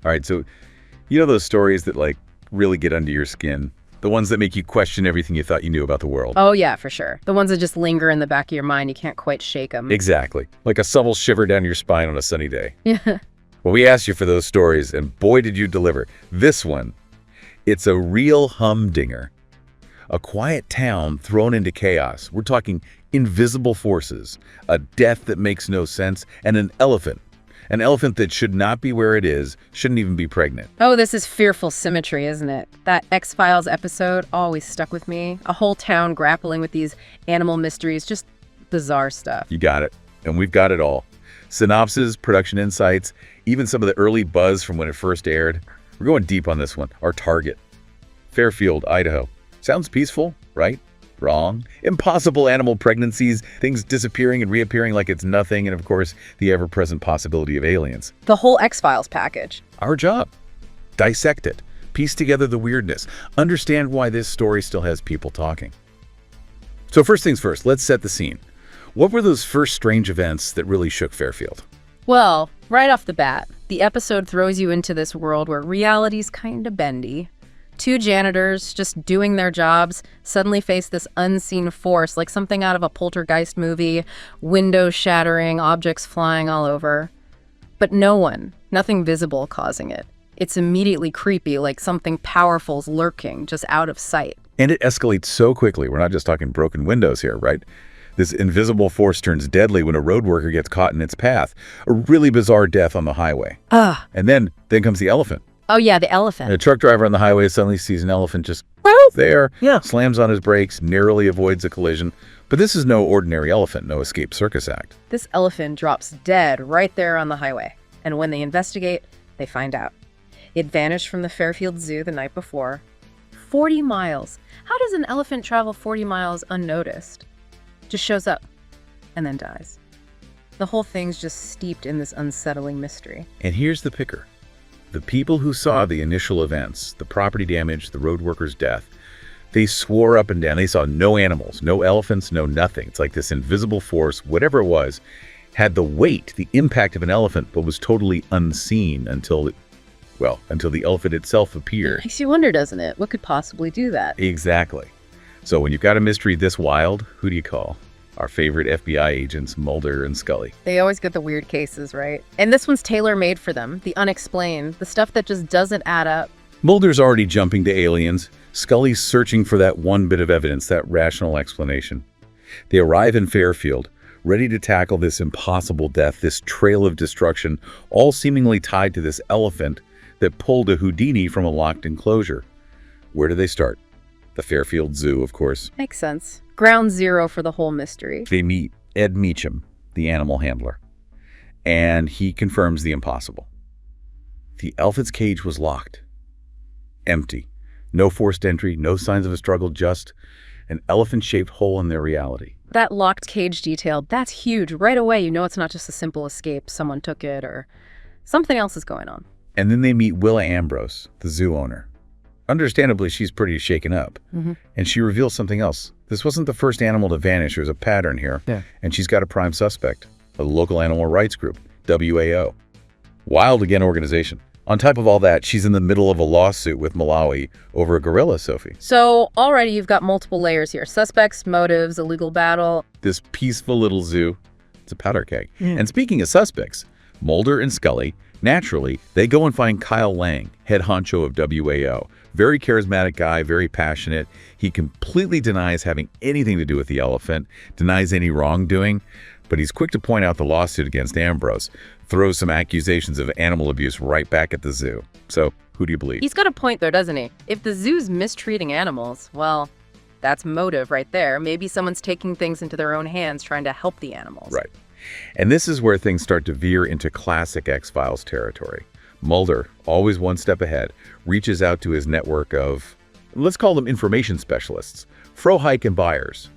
All right, so you know those stories that like really get under your skin? The ones that make you question everything you thought you knew about the world? Oh, yeah, for sure. The ones that just linger in the back of your mind. You can't quite shake them. Exactly. Like a subtle shiver down your spine on a sunny day. Yeah. Well, we asked you for those stories, and boy, did you deliver. This one, it's a real humdinger. A quiet town thrown into chaos. We're talking invisible forces, a death that makes no sense, and an elephant. An elephant that should not be where it is, shouldn't even be pregnant. Oh, this is fearful symmetry, isn't it? That X-Files episode always stuck with me. A whole town grappling with these animal mysteries, just bizarre stuff. You got it. And we've got it all. Synopsis, production insights, even some of the early buzz from when it first aired. We're going deep on this one. Our target, Fairfield, Idaho. Sounds peaceful, right? Wrong. Impossible animal pregnancies, things disappearing and reappearing like it's nothing, and of course, the ever-present possibility of aliens. The whole X-Files package. Our job. Dissect it. Piece together the weirdness. Understand why this story still has people talking. So first things first, let's set the scene. What were those first strange events that really shook Fairfield? Well, right off the bat, the episode throws you into this world where reality's kind of bendy. Two janitors, just doing their jobs, suddenly face this unseen force, like something out of a poltergeist movie, windows shattering, objects flying all over. But nothing visible causing it. It's immediately creepy, like something powerful's lurking, just out of sight. And it escalates so quickly. We're not just talking broken windows here, right? This invisible force turns deadly when a road worker gets caught in its path. A really bizarre death on the highway. And then comes the elephant. Oh, yeah, the elephant. A truck driver on the highway suddenly sees an elephant just there, slams on his brakes, narrowly avoids a collision. But this is no ordinary elephant, no escape circus act. This elephant drops dead right there on the highway. And when they investigate, they find out. It vanished from the Fairfield Zoo the night before. 40 miles. How does an elephant travel 40 miles unnoticed? Just shows up and then dies. The whole thing's just steeped in this unsettling mystery. And here's the picker. The people who saw the initial events, the property damage, the road worker's death, they swore up and down. They saw no animals, no elephants, no nothing. It's like this invisible force, whatever it was, had the weight, the impact of an elephant, but was totally unseen until the elephant itself appeared. Makes you wonder, doesn't it? What could possibly do that? Exactly. So when you've got a mystery this wild, who do you call? Our favorite FBI agents, Mulder and Scully. They always get the weird cases, right? And this one's tailor-made for them. The unexplained, the stuff that just doesn't add up. Mulder's already jumping to aliens. Scully's searching for that one bit of evidence, that rational explanation. They arrive in Fairfield, ready to tackle this impossible death, this trail of destruction, all seemingly tied to this elephant that pulled a Houdini from a locked enclosure. Where do they start? The Fairfield Zoo, of course. Makes sense. Ground zero for the whole mystery. They meet Ed Meacham, the animal handler, and he confirms the impossible. The elephant's cage was locked. Empty. No forced entry, no signs of a struggle, just an elephant-shaped hole in their reality. That locked cage detail, that's huge. Right away, you know it's not just a simple escape. Someone took it or something else is going on. And then they meet Willa Ambrose, the zoo owner. Understandably, she's pretty shaken up. And she reveals something else. This wasn't the first animal to vanish. There's a pattern here. And she's got a prime suspect, a local animal rights group, WAO. Wild Again organization. On top of all that, she's in the middle of a lawsuit with Malawi over a gorilla, Sophie. So already you've got multiple layers here. Suspects, motives, a legal battle. This peaceful little zoo, it's a powder keg. And speaking of suspects, Mulder and Scully, naturally, they go and find Kyle Lang, head honcho of WAO. Very charismatic guy, very passionate. He completely denies having anything to do with the elephant, denies any wrongdoing, but he's quick to point out the lawsuit against Ambrose, throws some accusations of animal abuse right back at the zoo. So, who do you believe? He's got a point there, doesn't he? If the zoo's mistreating animals, well, that's motive right there. Maybe someone's taking things into their own hands, trying to help the animals. Right. And this is where things start to veer into classic X-Files territory. Mulder, always one step ahead, reaches out to his network of, let's call them information specialists, Frohike and Byers,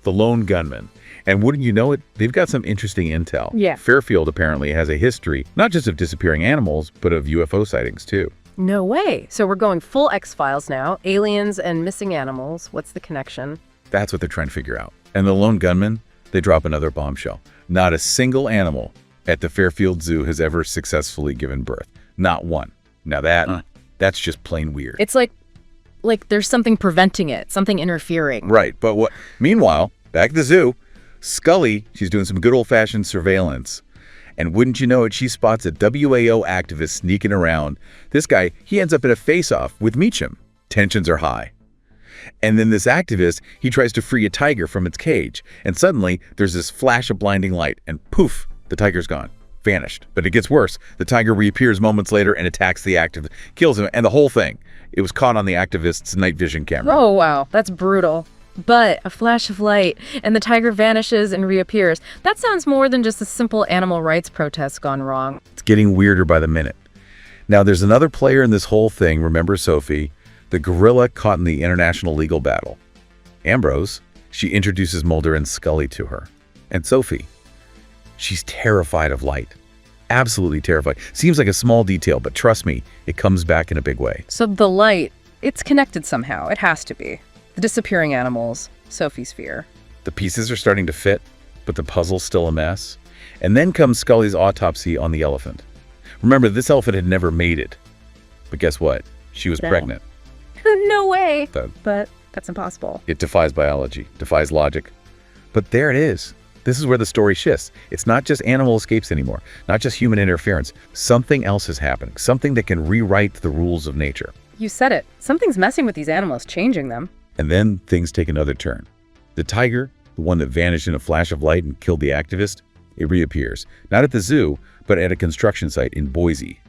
the lone gunman. And wouldn't you know it, they've got some interesting intel. Yeah. Fairfield apparently has a history, not just of disappearing animals, but of UFO sightings too. No way. So we're going full X-Files now. Aliens and missing animals. What's the connection? That's what they're trying to figure out. And the lone gunman, they drop another bombshell. Not a single animal at the Fairfield Zoo has ever successfully given birth. Not one. Now that's just plain weird. It's like there's something preventing it, something interfering. Right, but what? Meanwhile, back at the zoo, Scully, she's doing some good old-fashioned surveillance. And wouldn't you know it, she spots a WAO activist sneaking around. This guy, he ends up in a face-off with Meacham. Tensions are high. And then this activist, he tries to free a tiger from its cage. And suddenly, there's this flash of blinding light, and poof, the tiger's gone. Vanished. But it gets worse. The tiger reappears moments later and attacks the activist, kills him, and the whole thing. It was caught on the activist's night vision camera. Oh, wow. That's brutal. But a flash of light, and the tiger vanishes and reappears. That sounds more than just a simple animal rights protest gone wrong. It's getting weirder by the minute. Now, there's another player in this whole thing, remember Sophie, the gorilla caught in the international legal battle. Ambrose, she introduces Mulder and Scully to her. And Sophie, she's terrified of light. Absolutely terrified. Seems like a small detail, but trust me, it comes back in a big way. So the light, it's connected somehow. It has to be. The disappearing animals, Sophie's fear. The pieces are starting to fit, but the puzzle's still a mess. And then comes Scully's autopsy on the elephant. Remember, this elephant had never mated. But guess what? She was pregnant. No way. But that's impossible. It defies biology, defies logic. But there it is. This is where the story shifts. It's not just animal escapes anymore, not just human interference. Something else is happening, something that can rewrite the rules of nature. You said it. Something's messing with these animals, changing them. And then things take another turn. The tiger, the one that vanished in a flash of light and killed the activist, it reappears. Not at the zoo, but at a construction site in Boise,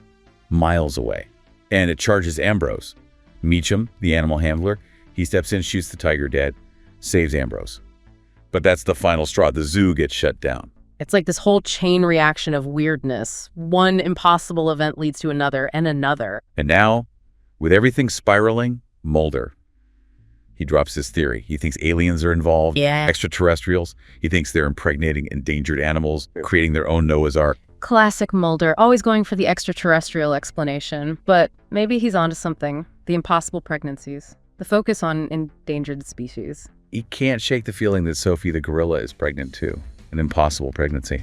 miles away. And it charges Ambrose. Meacham, the animal handler, he steps in, shoots the tiger dead, saves Ambrose. But that's the final straw. The zoo gets shut down. It's like this whole chain reaction of weirdness. One impossible event leads to another and another. And now, with everything spiraling, Mulder. He drops his theory. He thinks aliens are involved, extraterrestrials. He thinks they're impregnating endangered animals, creating their own Noah's Ark. Classic Mulder, always going for the extraterrestrial explanation. But maybe he's onto something. The impossible pregnancies. The focus on endangered species. He can't shake the feeling that Sophie the gorilla is pregnant too. An impossible pregnancy.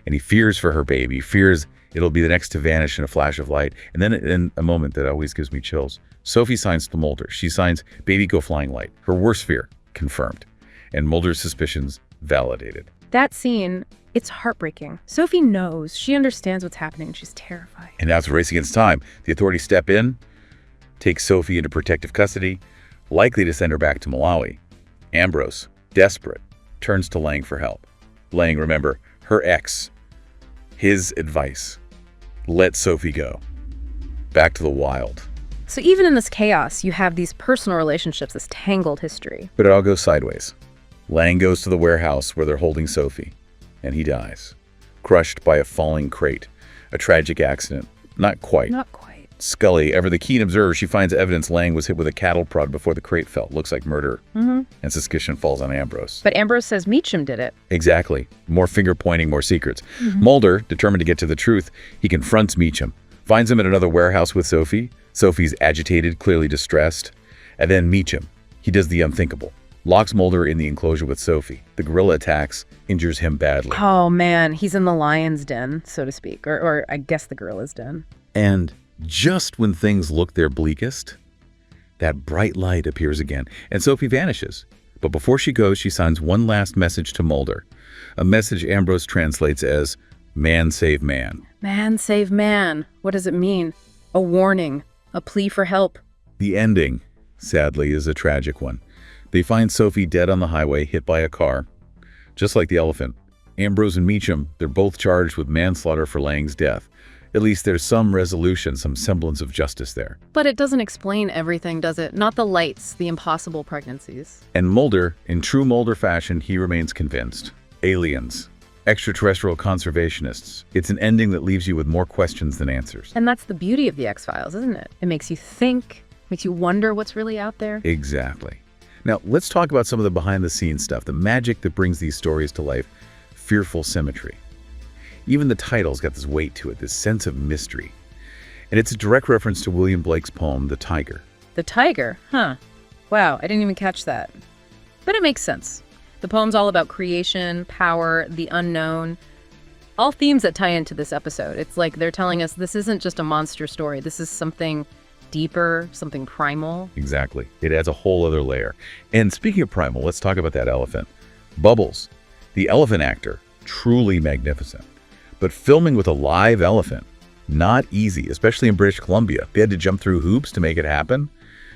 And he fears for her baby. He fears it'll be the next to vanish in a flash of light. And then in a moment that always gives me chills, Sophie signs to Mulder. She signs baby go flying light. Her worst fear confirmed. And Mulder's suspicions validated. That scene, it's heartbreaking. Sophie knows. She understands what's happening. She's terrified. And now it's a race against time. The authorities step in, take Sophie into protective custody, likely to send her back to Malawi. Ambrose, desperate, turns to Lang for help. Lang, remember, her ex. His advice. Let Sophie go. Back to the wild. So even in this chaos, you have these personal relationships, this tangled history. But it all goes sideways. Lang goes to the warehouse where they're holding Sophie, and he dies. Crushed by a falling crate. A tragic accident. Not quite. Not quite. Scully, ever the keen observer, she finds evidence Lang was hit with a cattle prod before the crate fell. Looks like murder. And suspicion falls on Ambrose. But Ambrose says Meacham did it. Exactly. More finger-pointing, more secrets. Mulder, determined to get to the truth, he confronts Meacham. Finds him at another warehouse with Sophie. Sophie's agitated, clearly distressed. And then Meacham. He does the unthinkable. Locks Mulder in the enclosure with Sophie. The gorilla attacks, injures him badly. Oh man, he's in the lion's den, so to speak. Or I guess the gorilla's den. And just when things look their bleakest, that bright light appears again, and Sophie vanishes. But before she goes, she signs one last message to Mulder. A message Ambrose translates as, man save man. Man save man. What does it mean? A warning. A plea for help. The ending, sadly, is a tragic one. They find Sophie dead on the highway, hit by a car. Just like the elephant, Ambrose and Meacham, they're both charged with manslaughter for Lang's death. At least there's some resolution, some semblance of justice there. But it doesn't explain everything, does it? Not the lights, the impossible pregnancies. And Mulder, in true Mulder fashion, he remains convinced. Aliens. Extraterrestrial conservationists. It's an ending that leaves you with more questions than answers. And that's the beauty of the X-Files, isn't it? It makes you think, makes you wonder what's really out there. Exactly. Now, let's talk about some of the behind-the-scenes stuff, the magic that brings these stories to life. Fearful symmetry. Even the title's got this weight to it, this sense of mystery. And it's a direct reference to William Blake's poem, The Tiger. The Tiger? Huh. Wow, I didn't even catch that. But it makes sense. The poem's all about creation, power, the unknown. All themes that tie into this episode. It's like they're telling us this isn't just a monster story. This is something deeper, something primal. Exactly. It adds a whole other layer. And speaking of primal, let's talk about that elephant. Bubbles, the elephant actor, truly magnificent. But filming with a live elephant, not easy, especially in British Columbia. They had to jump through hoops to make it happen.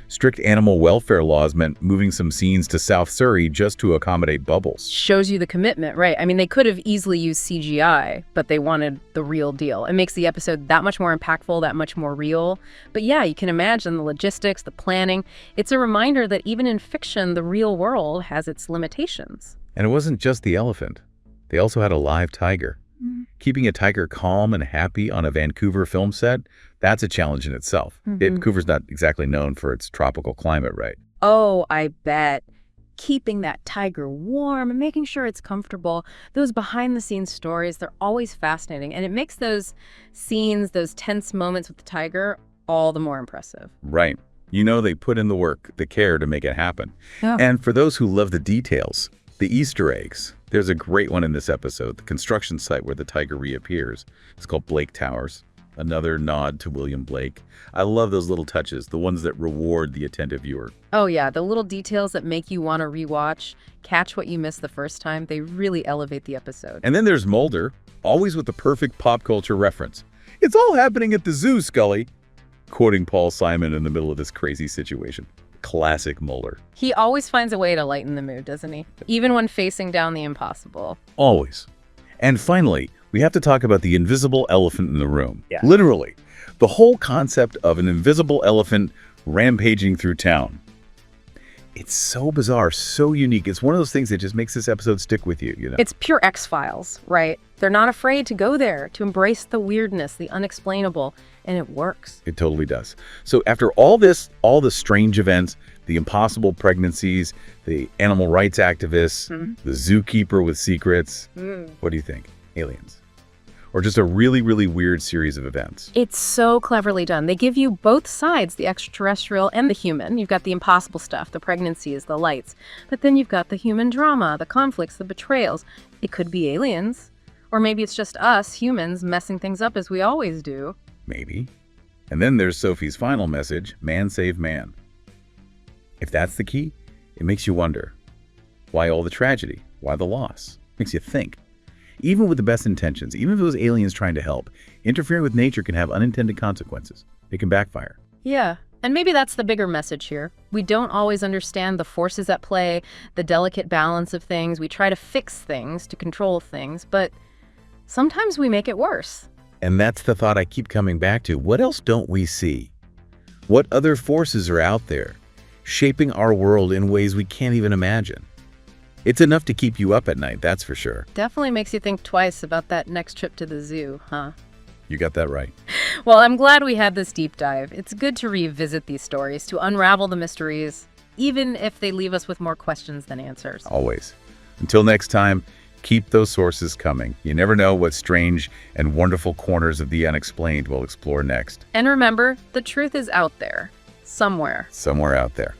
Strict animal welfare laws meant moving some scenes to South Surrey just to accommodate Bubbles. Shows you the commitment, right? I mean, they could have easily used CGI, but they wanted the real deal. It makes the episode that much more impactful, that much more real. But yeah, you can imagine the logistics, the planning. It's a reminder that even in fiction, the real world has its limitations. And it wasn't just the elephant. They also had a live tiger. Keeping a tiger calm and happy on a Vancouver film set, that's a challenge in itself. Vancouver's not exactly known for its tropical climate, right? Oh, I bet. Keeping that tiger warm and making sure it's comfortable. Those behind-the-scenes stories, they're always fascinating. And it makes those scenes, those tense moments with the tiger, all the more impressive. Right. You know they put in the work, the care to make it happen. Yeah. And for those who love the details, the Easter eggs, there's a great one in this episode, the construction site where the tiger reappears. It's called Blake Towers, another nod to William Blake. I love those little touches, the ones that reward the attentive viewer. Oh yeah, the little details that make you want to rewatch, catch what you missed the first time, they really elevate the episode. And then there's Mulder, always with the perfect pop culture reference. It's all happening at the zoo, Scully, quoting Paul Simon in the middle of this crazy situation. Classic Mulder. He always finds a way to lighten the mood, doesn't he? Even when facing down the impossible. Always. And finally, we have to talk about the invisible elephant in the room. Yeah. Literally. The whole concept of an invisible elephant rampaging through town. It's so bizarre, so unique. It's one of those things that just makes this episode stick with you, you know? It's pure X-Files, right? They're not afraid to go there, to embrace the weirdness, the unexplainable, and it works. It totally does. So after all this, all the strange events, the impossible pregnancies, the animal rights activists, the zookeeper with secrets, what do you think? Aliens? Or just a really, really weird series of events? It's so cleverly done. They give you both sides, the extraterrestrial and the human. You've got the impossible stuff, the pregnancies, the lights. But then you've got the human drama, the conflicts, the betrayals. It could be aliens. Or maybe it's just us, humans, messing things up as we always do. Maybe. And then there's Sophie's final message, man save man. If that's the key, it makes you wonder. Why all the tragedy? Why the loss? Makes you think. Even with the best intentions, even if it was aliens trying to help, interfering with nature can have unintended consequences. It can backfire. Yeah, and maybe that's the bigger message here. We don't always understand the forces at play, the delicate balance of things. We try to fix things, to control things, but sometimes we make it worse. And that's the thought I keep coming back to. What else don't we see? What other forces are out there, shaping our world in ways we can't even imagine? It's enough to keep you up at night, that's for sure. Definitely makes you think twice about that next trip to the zoo, huh? You got that right. Well, I'm glad we had this deep dive. It's good to revisit these stories, to unravel the mysteries, even if they leave us with more questions than answers. Always. Until next time, keep those sources coming. You never know what strange and wonderful corners of the unexplained we'll explore next. And remember, the truth is out there, somewhere. Somewhere out there.